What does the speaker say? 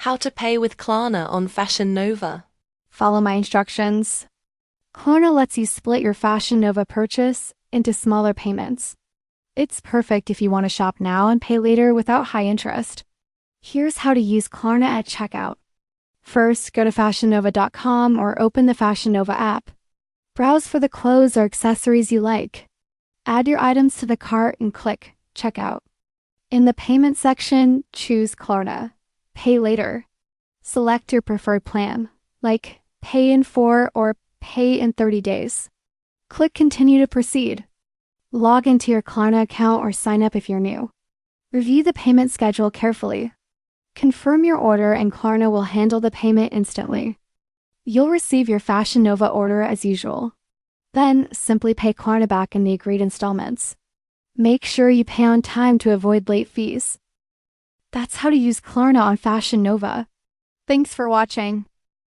How to pay with Klarna on Fashion Nova. Follow my instructions. Klarna lets you split your Fashion Nova purchase into smaller payments. It's perfect if you want to shop now and pay later without high interest. Here's how to use Klarna at checkout. First, go to fashionnova.com or open the Fashion Nova app. Browse for the clothes or accessories you like. Add your items to the cart and click Checkout. In the payment section, choose Klarna. Pay later. Select your preferred plan, like Pay in 4 or Pay in 30 days. Click Continue to proceed. Log into your Klarna account or sign up if you're new. Review the payment schedule carefully. Confirm your order and Klarna will handle the payment instantly. You'll receive your Fashion Nova order as usual. Then, simply pay Klarna back in the agreed installments. Make sure you pay on time to avoid late fees. That's how to use Klarna on Fashion Nova. Thanks for watching.